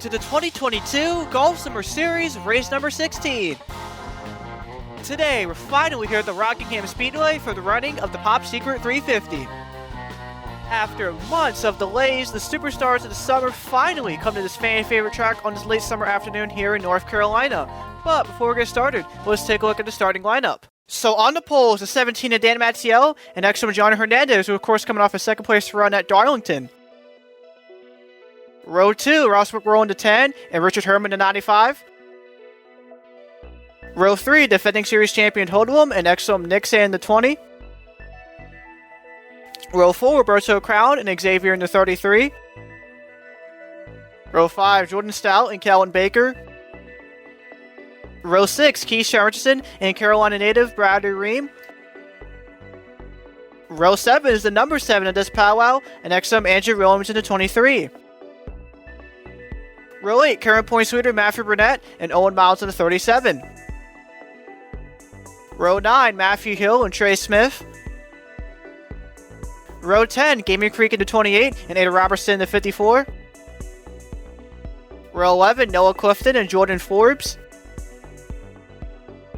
to the 2022 Golf Summer Series race number 16. Today, we're finally here at the Rockingham Speedway for the running of the Pop Secret 350. After months of delays, the superstars of the summer finally come to this fan favorite track on this late summer afternoon here in North Carolina. But before we get started, let's take a look at the starting lineup. So on the pole is the 17 of Dan Matteillo and Exzel Johnny Hernandez, who of course coming off a second place run at Darlington. Row 2, Ross McRow in the 10 and Richard Herman in the 95. Row 3, defending series champion Hoodlum and Exzel Nixon in the 20. Row 4, Roberto Crown and Xavier in the 33. Row 5, Jordan Stout and Calvin Baker. Row 6, Keisha Richardson and Carolina native Bradley Reim. Row 7 is the number 7 of this powwow and Exzel Andrew Williams in the 23. Row 8, current point leader Matthew Burnett and Owen Miles in the 37. Row 9, Matthew Hill and Trey Smith. Row 10, Gaming Creek in the 28 and Ada Robertson in the 54. Row 11, Noah Clifton and Jordan Forbes.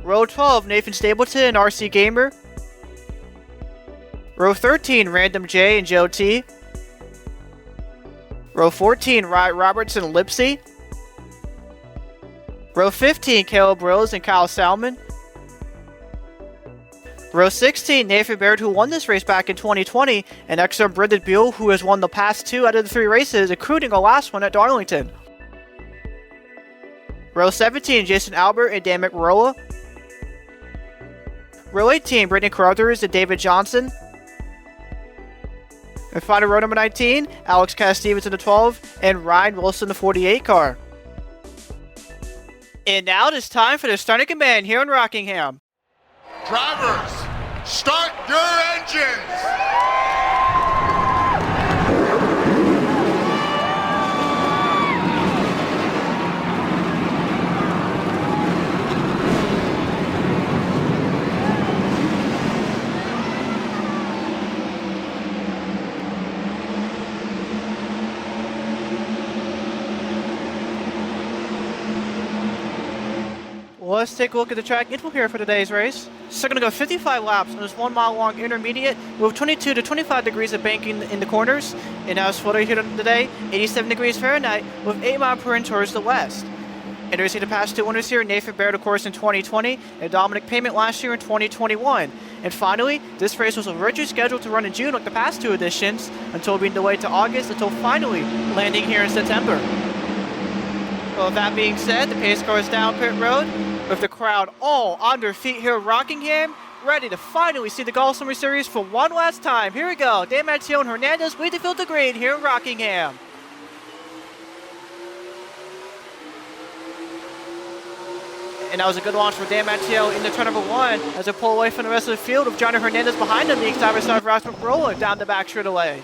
Row 12, Nathan Stapleton and RC Gamer. Row 13, Random J and Joe T. Row 14, Riot Robertson and Lipsy. Row 15, Caleb Rose and Kyle Salmon. Row 16, Nathan Baird, who won this race back in 2020, and Exzel Brendan Beal, who has won the past 2 out of the 3 races, including the last one at Darlington. Row 17, Jason Albert and Dan McRoa. Row 18, Brittany Carruthers and David Johnson. And final row number 19, Alex Cass-Stevens in the 12 and Ryan Wilson in the 48 car. And now it is time for the starting command here in Rockingham. Drivers, start your engines! Let's take a look at the track info here for today's race. So we're going to go 55 laps on this 1 mile long intermediate with 22 to 25 degrees of banking in the corners. And now it's photo here today, 87 degrees Fahrenheit with 8 mile per hour towards the west. And we see the past 2 winners here, Nathan Baird of course in 2020 and Dominic Payment last year in 2021. And finally, this race was originally scheduled to run in June like the past 2 editions until being delayed to August until finally landing here in September. Well, with that being said, the pace car is down pit road, with the crowd all on their feet here at Rockingham, ready to finally see the Golf Summer Series for one last time. Here we go, Dan Matteillo and Hernandez lead the field to green here in Rockingham. And that was a good launch for Dan Matteillo in the turn number 1 as they pull away from the rest of the field with Johnny Hernandez behind him, being side by side with Ross McRow down the back straightaway.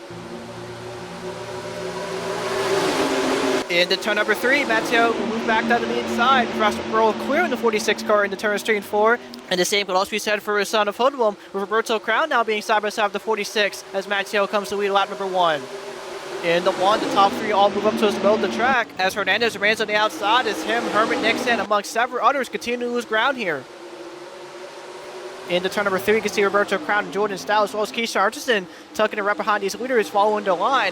In the turn number 3, Matteillo will move back down to the inside. Ross McRow clearing the 46 car in the turns 3 and 4. And the same could also be said for his son of Hoodlum, with Roberto Crown now being side by side with the 46 as Matteillo comes to lead lap number 1. In the 1, the top 3 all move up to the middle of the track as Hernandez remains on the outside as him, Herman, Nixon, among several others continue to lose ground here. In the turn number 3, you can see Roberto Crown and Jordan Stout as well as Keisha Richardson tucking it right behind these leaders following the line.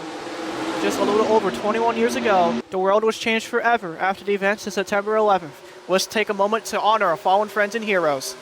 Just a little over 21 years ago, the world was changed forever after the events of September 11th. Let's take a moment to honor our fallen friends and heroes.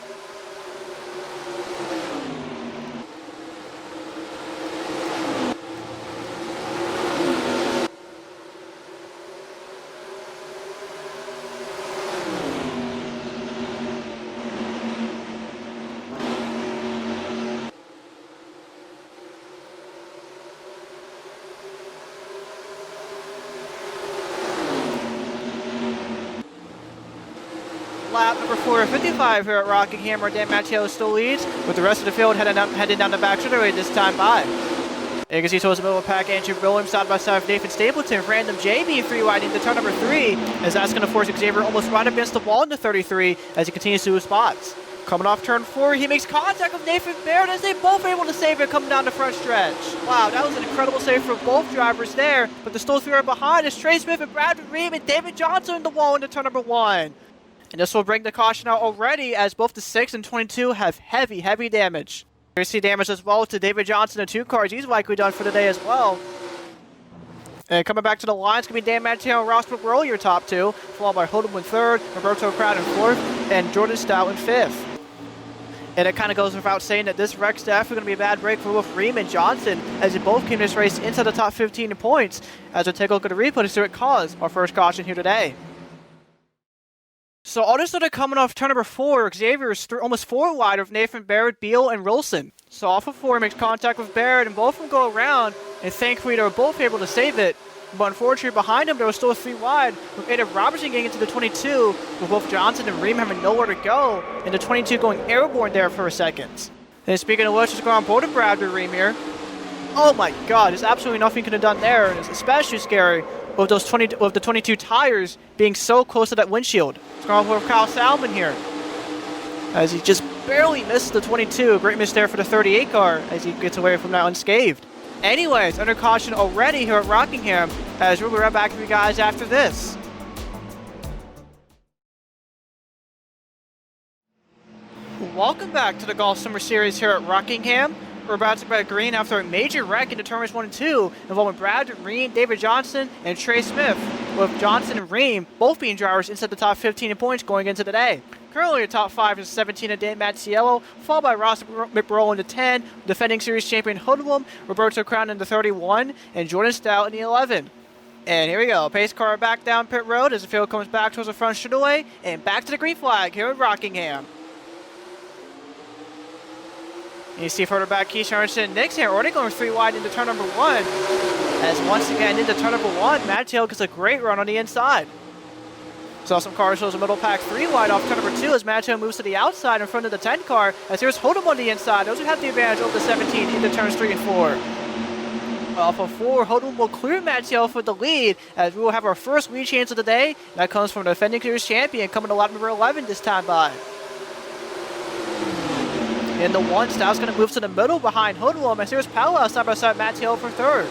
Lap number 455 here at Rockingham, where Dan Matteillo still leads, with the rest of the field heading down the back straightaway this time by. And you can see towards the middle of the pack, Andrew Williams side by side with Nathan Stapleton, Random J being 3 wide into turn number 3, as that's going to force Xavier almost right against the wall in the 33 as he continues to lose spots. Coming off turn 4, he makes contact with Nathan Baird as they both able to save it coming down the front stretch. Wow, that was an incredible save for both drivers there, but the still 3 are behind as Trey Smith and Brad Reim and David Johnson in the wall into turn number 1. And this will bring the caution out already as both the 6 and 22 have heavy damage. You see damage as well to David Johnson and 2 cars. He's likely done for the day as well. And coming back to the line, it's going to be Dan Matteillo and Ross McRoll, your top 2, followed by Hodem in 3rd, Roberto Crowd in 4th, and Jordan Stout in 5th. And it kind of goes without saying that this wreck's definitely going to be a bad break for both Reim and Johnson as they both came to this race inside the top 15 in points. As we take a look at the replay to see what caused our first caution here today. So all this started coming off turn number 4. Xavier is almost 4 wide of Nathan Barrett, Beal, and Wilson. So off of 4 makes contact with Barrett and both of them go around, and thankfully they were both able to save it. But unfortunately behind him there was still 3 wide with Aiden Robertson getting into the 22 with both Johnson and Reim having nowhere to go, and the 22 going airborne there for a second. And speaking of which, let's go on Bowden Bradley Reim here. Oh my god, there's absolutely nothing could have done there, and it's especially scary with the 22 tires being so close to that windshield. Let's go on with Kyle Salmon here, as he just barely missed the 22. Great miss there for the 38 car as he gets away from that unscathed. Anyways, under caution already here at Rockingham, as we'll be right back with you guys after this. Welcome back to the Golf Summer Series here at Rockingham. We're about to break green after a major wreck into turns 1 and 2 involving Brad Reim, David Johnson, and Trey Smith, with Johnson and Reim both being drivers inside the top 15 in points going into the day. Currently, the top 5 is 17 and Dan Matteillo, followed by Ross McRoll in the 10, defending series champion Hoodlum, Roberto Crown in the 31, and Jordan Stout in the 11. And here we go, pace car back down pit road as the field comes back towards the front straightaway, and back to the green flag here at Rockingham. And you see further back Keith Harrison and Nix here already going 3 wide into turn number 1. As once again into turn number 1, Matteillo gets a great run on the inside. Saw some cars shows a middle pack 3 wide off turn number 2 as Matteillo moves to the outside in front of the 10 car. As here's Hodem on the inside. Those who have the advantage over the 17 into turns 3 and 4. Off of 4, Hodem will clear Matteillo for the lead as we will have our first lead chance of the day. That comes from the defending series champion coming to lap number 11 this time by. In the 1, Stout's going to move to the middle behind Hoodlum as here's Powell side by side Matteillo for 3rd.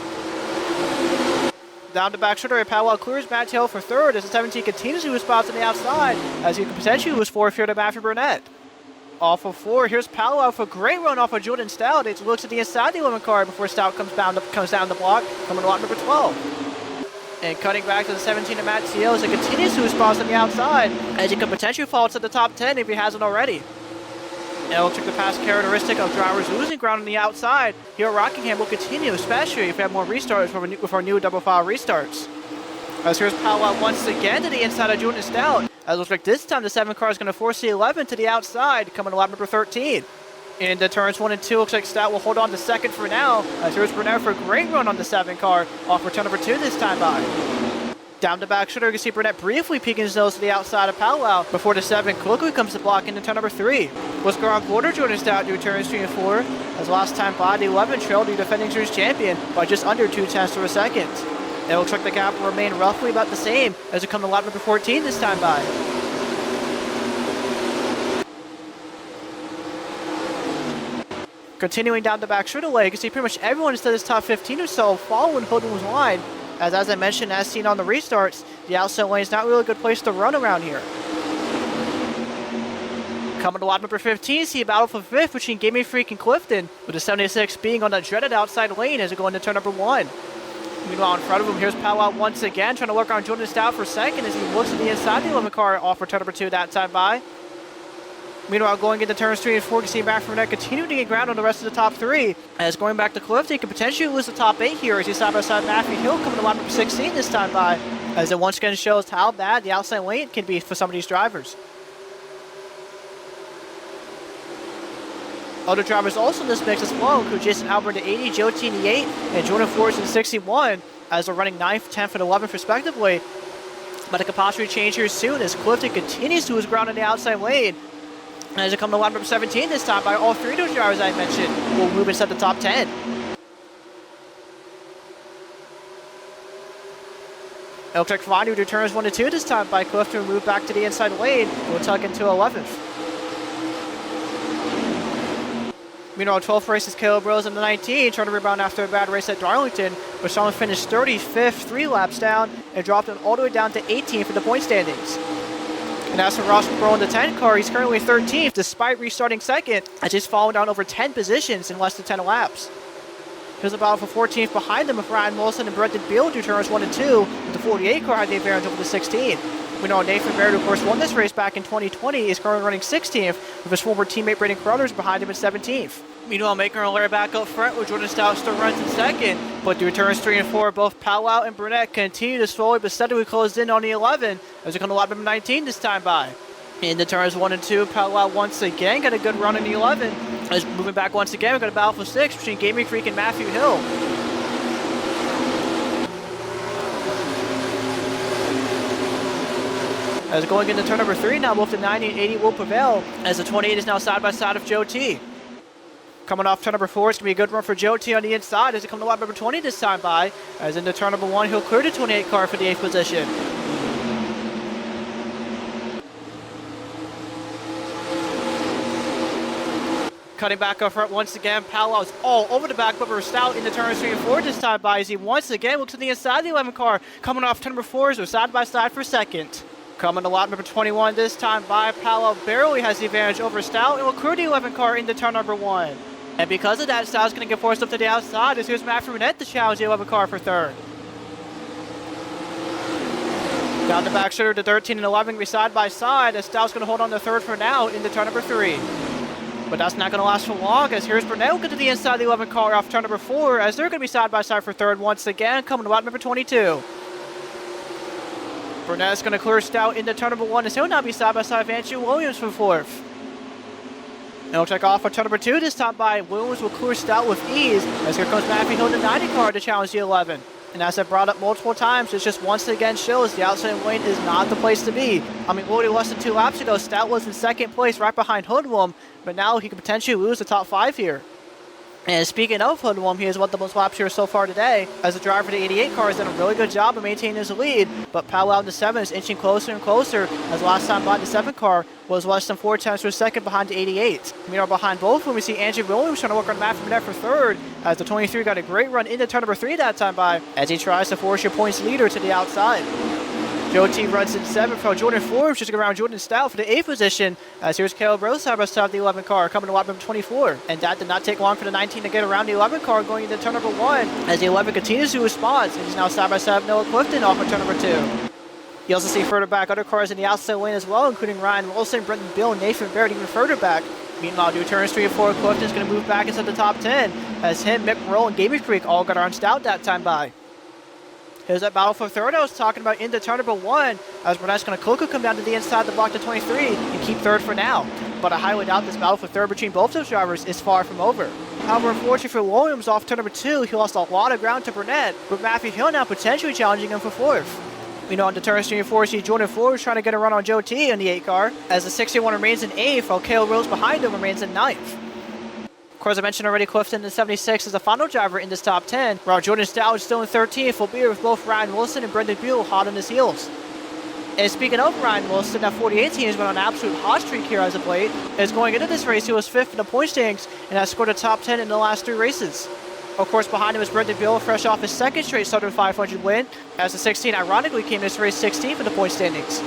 Down the back shoulder, Powell clears Matteillo for 3rd as the 17 continues to lose spots on the outside as he could potentially lose 4th here to Matthew Burnett. Off of 4, here's Powell for a great run off of Jordan Stout. It looks at the inside of the 11 car before Stout comes down the block, coming to lap number 12. And cutting back to the 17 of Matteillo as it continues to lose spots on the outside as he could potentially fall to the top 10 if he hasn't already. And it'll take the past characteristic of drivers losing ground on the outside. Here at Rockingham will continue, especially if we have more restarts with our new double file restarts. As here's Powell once again to the inside of Jordan Stout. As it looks like this time the 7 car is going to force the 11 to the outside, coming to lap number 13. In the turns 1 and 2, looks like Stout will hold on to 2nd for now. As here's Burnett for a great run on the 7 car, off for turn number 2 this time by. Down the back shoulder, you can see Burnett briefly peeking his nose to the outside of Powell before the 7 quickly comes to block into turn number 3. Let's go on border Jordan Stout to turns 3 and 4. As last time by, the 11 trailed the defending series champion by just under 0.2 of a second. It looks like the gap will remain roughly about the same as it comes to lap number 14 this time by. Continuing down the back straightaway, you can see pretty much everyone instead of this top 15 or so following Hoodlum's line. As I mentioned, as seen on the restarts, the outside lane is not really a good place to run around here. Coming to lap number 15, see a battle for 5th between Gaming Freak and Clifton, with the 76 being on the dreaded outside lane as we go into turn number 1. Meanwhile, in front of him, here's Powell once again, trying to work on Jordan Stout for 2nd as he looks at the inside of the 11 car off for turn number 2 that time by. Meanwhile, going into turns 3 and 4, you can see Matthew Burnett continuing to get ground on the rest of the top 3. As going back to Clifton, he could potentially lose the top 8 here as he's side by side Matthew Hill coming to lap number 16 this time by. As it once again shows how bad the outside lane can be for some of these drivers. Other drivers also in this mix as well include Jason Albert at 80, Joe T in the 8, and Jordan Forrest in 61 as they're running 9th, 10th, and 11th respectively. But it could possibly change here soon as Clifton continues to lose ground in the outside lane. And as it comes to lap number 17 this time by all 3 of those drivers I mentioned will move inside the top 10. It looks like Vanu returns 1 and 2 this time by Clifton will move back to the inside lane and will tuck into 11th. Meanwhile, 12th race is Caleb Rose in the 19, trying to rebound after a bad race at Darlington, but Sean finished 35th, 3 laps down, and dropped him all the way down to 18th for the point standings. And as for Ross McBrough in the 10 car, he's currently 13th, despite restarting second, as he's fallen down over 10 positions in less than 10 laps. Here's a battle for 14th behind them with Ryan Wilson and Brendan Beal through turns 1 and 2, with the 48 car had the advantage over the 16. We know Nathan Baird, who of course won this race back in 2020, is currently running 16th, with his former teammate Braden Crothers behind him in 17th. Meanwhile, Maker and Larry back up front with Jordan Stout still runs in second, but through turns 3 and 4, both Powell and Burnett continue to slowly but steadily close in on the 11, as they come to lap number 19 this time by. In the turns 1 and 2, Powell once again got a good run in the 11. As moving back once again, we've got a battle for 6 between Gaming Freak and Matthew Hill. As going into turn number 3 now, both the 90 and 80 will prevail, as the 28 is now side by side of Joe T. Coming off turn number 4, it's going to be a good run for Joe T on the inside as it comes to lap number 20 this time by, as into turn number 1, he'll clear the 28 car for the 8th position. Cutting back up front once again, Powell is all over the back bumper Stout into turns 3 and 4 this time by, as he once again looks to the inside of the 11 car, coming off turn number 4, so side by side for second. Coming to lap number 21 this time by, Powell barely has the advantage over Stout and will clear the 11 car into turn number 1. And because of that, Stout's going to get forced up to the outside, as here's Matthew Burnett to challenge the 11 car for third. Down the back shoulder, the 13 and 11 be side by side, as Stout's going to hold on to third for now into turn number 3. But that's not going to last for long, as here's Burnett looking to the inside of the 11 car off turn number 4, as they're going to be side by side for third once again, coming to lap number 22. Burnett's going to clear Stout into turn number 1, as he'll now be side by side with Andrew Williams for fourth. And we'll check off for turn number 2 this time by. Williams will clear Stout with ease, as here comes Matthew Hill in the 90 car to challenge the 11. And as I've brought up multiple times, it just once again shows the outside lane is not the place to be. I mean, literally less than 2 laps ago, Stout was in second place right behind Hoodlum, but now he could potentially lose the top 5 here. And speaking of Hoodlum, he has won the most laps here so far today, as the driver for the 88 car has done a really good job of maintaining his lead, but Powell in the 7 is inching closer and closer, as last time by the 7 car was less than 4 times per second behind the 88. Meanwhile, behind both of them, we see Andrew Williams trying to work on Matthew Burnett for third, as the 23 got a great run into turn number 3 that time by, as he tries to force your points leader to the outside. Joe T runs in 7 for Jordan Forbes, just around Jordan Stout for the 8th position, as here's Caleb Rose side by side of the 11 car, coming to lap number 24. And that did not take long for the 19 to get around the 11 car, going into turn number 1, as the 11 continues to respond, and he's now side by side of Noah Clifton off of turn number 2. You also see further back other cars in the outside lane as well, including Ryan Wilson, Brendan Beal, and Nathan Baird even further back. Meanwhile, due turns 3 and 4, Clifton's going to move back into the top 10, as him, Mick Roll, and Gaming Freak all got around Stout that time by. Here's that battle for third I was talking about into turn number 1, as Burnett's going to quickly come down to the inside of the block to 23 and keep third for now. But I highly doubt this battle for third between both those drivers is far from over. However, unfortunately for Williams, off turn number 2, he lost a lot of ground to Burnett, with Matthew Hill now potentially challenging him for fourth. We know on the turns 3 and 4, see Jordan Forbes trying to get a run on Joe T in the 8 car, as the 61 remains in 8th, while Caleb Rose behind him remains in 9th. Of course, I mentioned already Clifton in 76 is the final driver in this top 10, while Jordan Stout is still in 13th, will be with both Ryan Wilson and Brendan Beal hot on his heels. And speaking of Ryan Wilson, that 48 team has been on an absolute hot streak here as of late, as going into this race, he was 5th in the point standings and has scored a top 10 in the last 3 races. Of course, behind him is Brendan Beal, fresh off his 2nd straight Southern 500 win, as the 16 ironically came this race 16th in the point standings.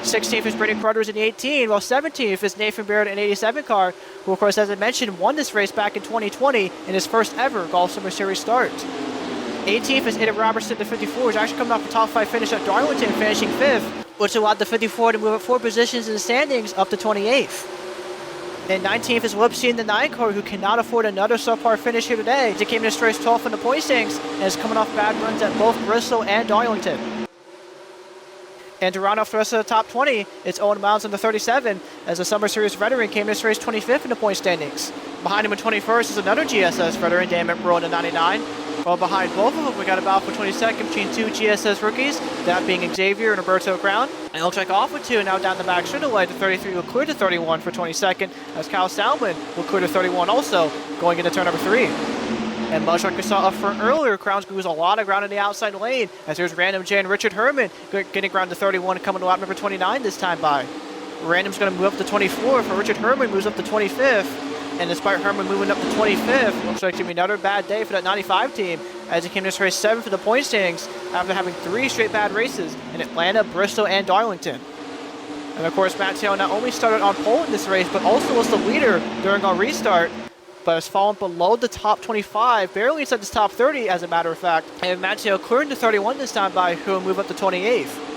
16th is Braden Crothers in the 18, while 17th is Nathan Baird in an 87 car, who of course, as I mentioned, won this race back in 2020 in his first ever Golf Summer Series start. 18th is Aiden Robertson, the 54, who's actually coming off a top 5 finish at Darlington, finishing 5th, which allowed the 54 to move up 4 positions in the standings up to 28th. And 19th is Lipsy in the 9 car, who cannot afford another subpar finish here today. He came in this race 12th in the point standings and is coming off bad runs at both Bristol and Darlington. And to round off the rest of the top 20, it's Owen Miles in the 37, as the Summer Series veteran came in this race 25th in the point standings. Behind him in 21st is another GSS veteran, Dan McBrough in the 99. While behind both of them, we got a battle for 22nd between 2 GSS rookies, that being Xavier and Roberto Brown. And it'll check off with 2, now down the back straightaway. The 33 will clear to 31 for 22nd, as Kyle Salmon will clear to 31 also, going into turn number 3. And much like we saw up front earlier, Crowns lose a lot of ground in the outside lane, as there's Random J and Richard Herman getting ground to 31 and coming to lap number 29 this time by. Random's going to move up to 24, for Richard Herman moves up to 25th, And despite Herman moving up to 25th, looks like it's going to be another bad day for that 95 team as he came to this race 7th for the point standings after having 3 straight bad races in Atlanta, Bristol, and Darlington. And of course, Matteillo not only started on pole in this race, but also was the leader during our restart, but has fallen below the top 25, barely inside the top 30 as a matter of fact. And Matteillo clearing the 31 this time by, who will move up to 28th.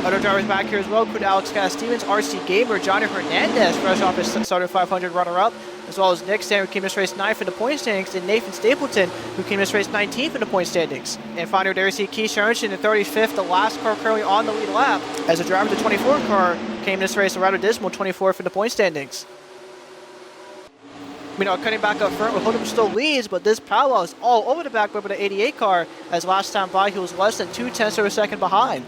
Other drivers back here as well include Alex Stevens, RC Gamer, Johnny Hernandez, fresh off his starter 500 runner-up, as well as Nick Stan, who came this race 9th in the point standings, and Nathan Stapleton, who came this race 19th in the point standings. And finally, there you see Keith Sherrington in 35th, the last car currently on the lead lap, as the driver of the 24 car came this race a rather dismal 24th in the point standings. Cutting back up front, Hoodum still leads, but this powwow is all over the back of the 88 car, as last time by he was less than 0.2 of a second behind.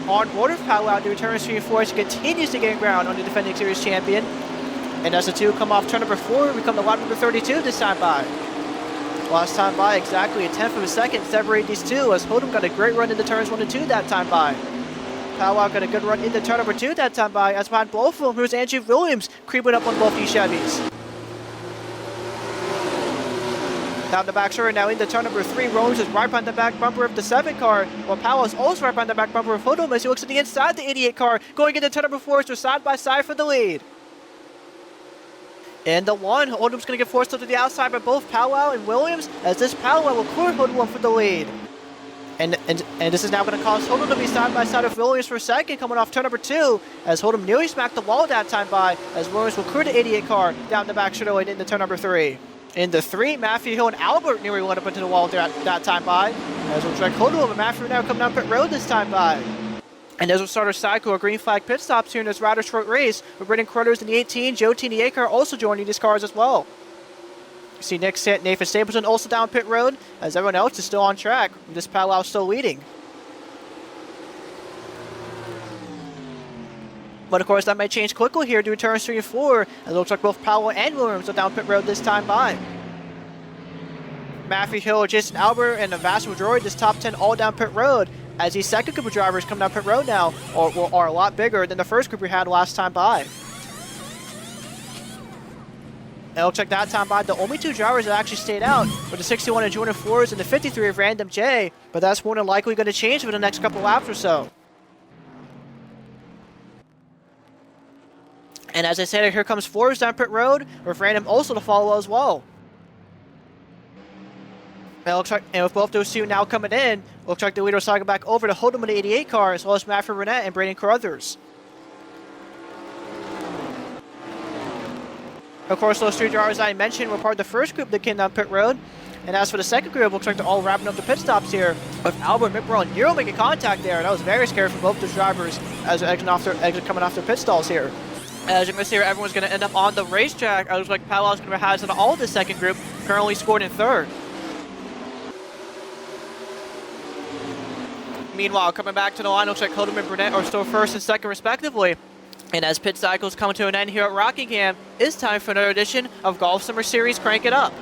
On board of powwow, the return stream force continues to gain ground on the defending series champion. And as the two come off turn number 4, we come to lap number 32 this time by. Last time by, exactly a 1/10 of a second separate these two, as Hoodum got a great run into turns 1 and 2 that time by. Powwow got a good run into turn number 2 that time by, as behind both of them, here's Andrew Williams creeping up on both these Chevys. Down the back shoulder, now into turn number 3, Williams is right behind the back bumper of the 7 car, while Powell is also right behind the back bumper of Hoodum as he looks at the inside of the 88 car, going into turn number 4, so side by side for the lead. In the 1, Hoodum's going to get forced to the outside by both Powell and Williams, as this Powell will clear Hoodum for the lead. And this is now going to cause Hoodum to be side by side of Williams for a second, coming off turn number 2, as Hoodum nearly smacked the wall that time by, as Williams will clear the 88 car down the back shoulder and into turn number 3. In the 3, Matthew Hill and Albert nearly went up into the wall that time by, as we'll check Hoodum and Matthew now coming down pit road this time by. And as we'll start our cycle of green flag pit stops here in this rather short race, with Brendan Crothers in the 18, Joe T in the 8 car also joining these cars as well. You see Nathan Stapleton also down pit road, as everyone else is still on track, with this powwow still leading. But of course, that may change quickly here due to turns 3 and 4, as it looks like both Powell and Williams are down pit road this time by. Matthew Hill, Jason Albert, and the vast majority of this top 10 all down pit road, as these second group of drivers come down pit road now are a lot bigger than the first group we had last time by. And it looks like that time by, the only 2 drivers that actually stayed out were the 61 of Jordan Flores and the 53 of Random J, but that's more than likely going to change over the next couple laps or so. And as I said, here comes Flores down pit road, with Random also to follow as well. And it looks like, and with both those two now coming in, looks like the leader will cycle back over to Hoodum in the 88 car, as well as Matthew Burnett and Brandon Carruthers. Of course, those 3 drivers I mentioned were part of the first group that came down pit road. And as for the second group, looks like they're all wrapping up the pit stops here, with Albert and Mick Braun nearly making contact there. That was very scary for both those drivers as they're coming off their pit stalls here. As you can see here, everyone's going to end up on the racetrack. It looks like Powell's going to have it all this second group, currently scored in 3rd. Meanwhile, coming back to the line, looks like Hoodum and Burnett are still 1st and 2nd respectively. And as pit cycles come to an end here at Rockingham, it's time for another edition of Golf Summer Series Crank It Up.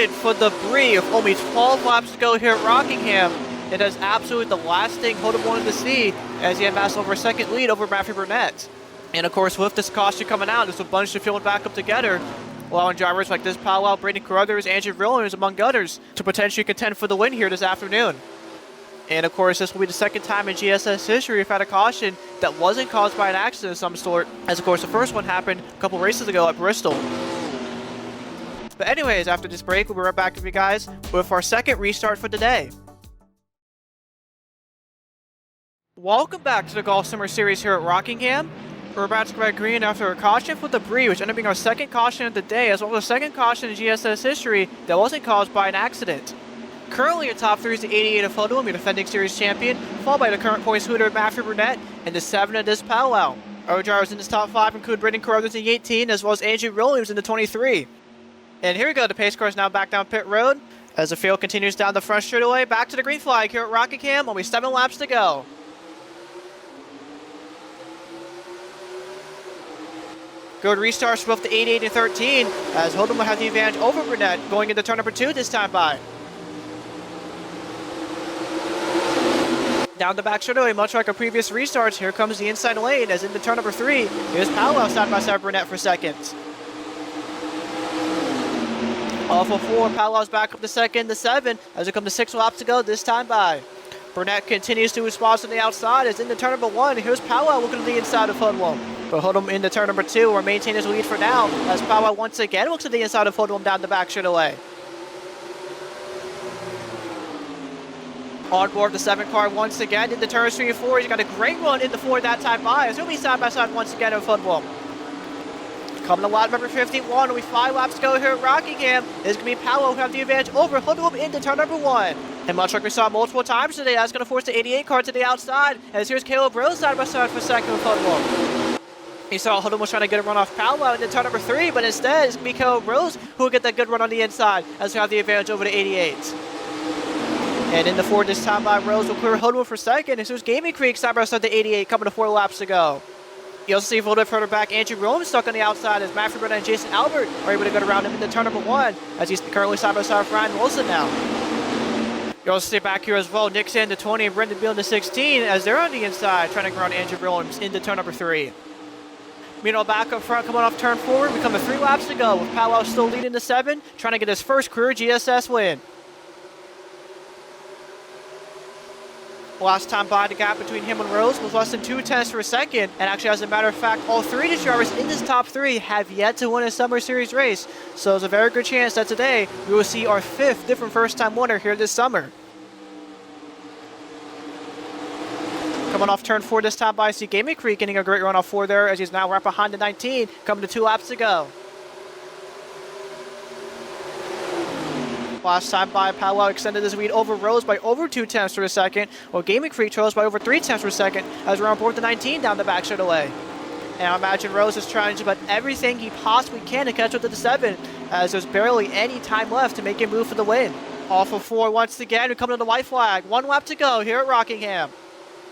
caution for the Bree with only 12 laps to go here at Rockingham. It is absolutely the last thing Holden wanted to see as he amassed over a second lead over Matthew Burnett. And of course, with this caution coming out, there's a bunch of field back up together, allowing drivers like this Powell, Braden Carruthers, Andrew Williams, among others, to potentially contend for the win here this afternoon. And of course, this will be the second time in GSS history we've had a caution that wasn't caused by an accident of some sort, as of course the first one happened a couple races ago at Bristol. But anyways, after this break, we'll be right back with you guys with our second restart for today. Welcome back to the Golf Summer Series here at Rockingham. We're about to go back green after a caution for the Bree, which ended up being our second caution of the day, as well as the second caution in GSS history that wasn't caused by an accident. Currently in top 3 is the 88 of Holden, the defending series champion, followed by the current points leader Matthew Burnett, and the 7 of this Powell. Our drivers in this top 5 include Braden Carruthers in the 18, as well as Andrew Williams in the 23. And here we go, the pace car is now back down pit road, as the field continues down the front straightaway, back to the green flag here at Rockingham, only 7 laps to go. Good restarts with the 88 and 13, as Holden will have the advantage over Burnett going into turn number 2 this time by. Down the back straightaway, much like our previous restarts, here comes the inside lane as into turn number 3. Here's Powell side by side Burnett for second. Off of 4, Powell's back up to second, the 7, as it comes to 6 laps to go this time by. Burnett continues to response on the outside as into turn number 1. Here's Powell looking to the inside of Hoodlum. But Hoodlum into turn number 2 will maintain his lead for now as Powell once again looks to the inside of Hoodlum down the back straightaway. On board the 7 car once again into turns 3 and 4. He's got a great run into 4 that time by. It's going to be side by side once again of Hoodlum. Coming to lap number 51, only 5 laps to go here at Rockingham. It's going to be Powell who have the advantage over Hoodlum into turn number 1. And much like we saw multiple times today, that's going to force the 88 car to the outside. As here's Caleb Rose side by side for second with Hoodlum. You saw Hoodlum was trying to get a run off Powell into turn number 3, but instead it's going to be Caleb Rose who will get that good run on the inside as we have the advantage over the 88. And in the 4 this time by Rose will clear Hoodlum for second. And here's Gaming Creek side by side the 88 coming to 4 laps to go. You also see a little bit further back, Andrew Williams stuck on the outside as Matthew Burnett and Jason Albert are able to get around him into turn number 1 as he's currently side by side with Ryan Wilson now. You also see back here as well, Nick Sand the 20 and Brendan Beal in the 16 as they're on the inside trying to ground Andrew Williams into turn number 3. Meanwhile, back up front coming off turn 4, we come to 3 laps to go with Powell still leading the 7, trying to get his first career GSS win. Last time by, the gap between him and Rose was less than 0.2 for a second, and actually, as a matter of fact, all 3 of the drivers in this top 3 have yet to win a Summer Series race, so there's a very good chance that today we will see our 5th different first-time winner here this summer. Coming off turn 4 this time by, I see Gaming Creek getting a great run off 4 there as he's now right behind the 19, coming to 2 laps to go. Last time by, Powell extended his lead over Rose by over 0.2 for a second, while Gaming Creek trails by over 0.3 for a second as we're on board the 19 down the back straightaway. And I imagine Rose is trying to do about everything he possibly can to catch up to the 7, as there's barely any time left to make him move for the win. Off of 4 once again, we come to the white flag. 1 lap to go here at Rockingham.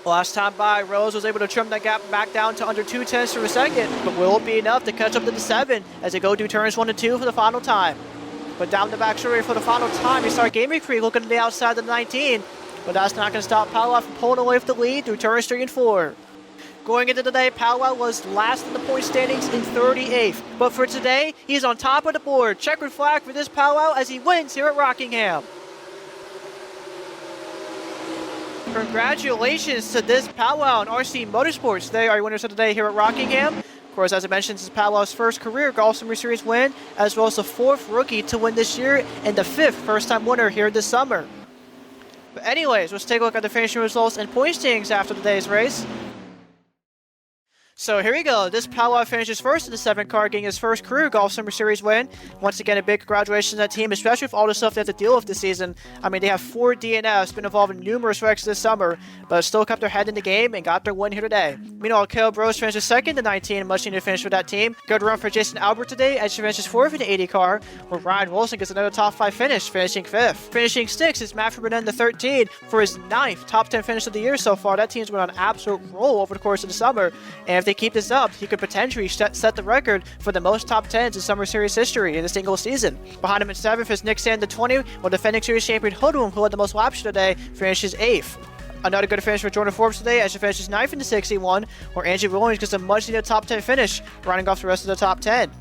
Last time by, Rose was able to trim that gap back down to under 0.2 for a second, but will it be enough to catch up to the 7 as they go do turns 1 and 2 for the final time? But down the back straightaway for the final time, we start Gaming Creek looking to the outside of the 19, but that's not going to stop Powell from pulling away with the lead through turns 3 and 4. Going into today, Powell was last in the point standings in 38th, but for today, he's on top of the board. Checkered flag for this Powell as he wins here at Rockingham. Congratulations to this Powell and RC Motorsports. They are your winners of the day here at Rockingham. Of course, as I mentioned, this is Powell's first career Golf Summer Series win, as well as the 4th rookie to win this year and the 5th first-time winner here this summer. But anyways, let's take a look at the finishing results and point standings after today's race. So here we go. This Powell finishes first in the 7 car, getting his first career Golf Summer Series win. Once again, a big congratulations to that team, especially with all the stuff they have to deal with this season. I mean, they have 4 DNFs, been involved in numerous wrecks this summer, but still kept their head in the game and got their win here today. Meanwhile, Caleb Rose finishes second to 19, much needed finish for that team. Good run for Jason Albert today, as she finishes 4th in the 80 car, where Ryan Wilson gets another top 5 finish, finishing 5th. Finishing 6th is Matthew Burnett in the 13 for his 9th top 10 finish of the year so far. That team's been on an absolute roll over the course of the summer, and if they keep this up, he could potentially set the record for the most top 10s in Summer Series history in a single season. Behind him in 7th is Nick Sand, the 20, while defending Series champion Hoodwum, who had the most laps today, finishes 8th. Another good finish for Jordan Forbes today, as he finishes 9th in the 61, where Angie Williams gets a much-needed top 10 finish, rounding off the rest of the top 10.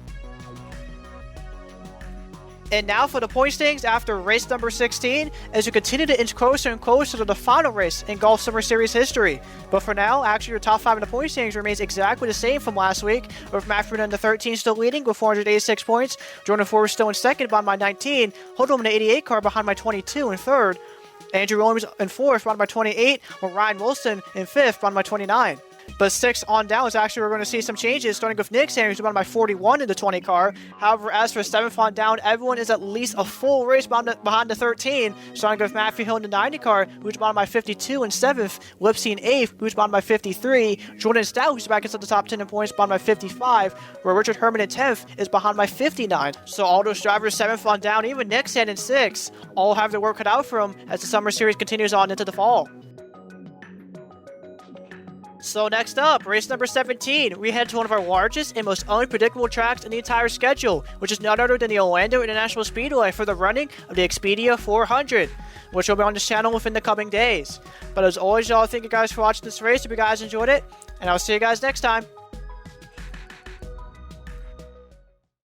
And now for the point standings after race number 16, as we continue to inch closer and closer to the final race in Golf Summer Series history. But for now, actually your top 5 in the point standings remains exactly the same from last week, with Matt Fruta in the 13 still leading with 486 points, Jordan Forbes still in 2nd behind my 19, Hoodwum in the 88 car behind my 22 in 3rd, Andrew Williams in 4th behind my 28, while Ryan Wilson in 5th behind my 29. But 6 on down is actually we're going to see some changes, starting with Nick Sanders, who's behind my 41 in the 20 car. However, as for 7th on down, everyone is at least a full race behind the 13, starting with Matthew Hill in the 90 car, who's behind my 52 in 7th, Lipsy in 8th, who's behind my 53, Jordan Stout, who's back into the top 10 in points, behind my 55, where Richard Herman in 10th is behind my 59. So all those drivers 7th on down, even Nick Sand in 6th, all have their work cut out for them as the Summer Series continues on into the fall. So next up, race number 17, we head to one of our largest and most unpredictable tracks in the entire schedule, which is none other than the Orlando International Speedway for the running of the Expedia 400, which will be on this channel within the coming days. But as always, y'all, thank you guys for watching this race. If you guys enjoyed it, and I'll see you guys next time.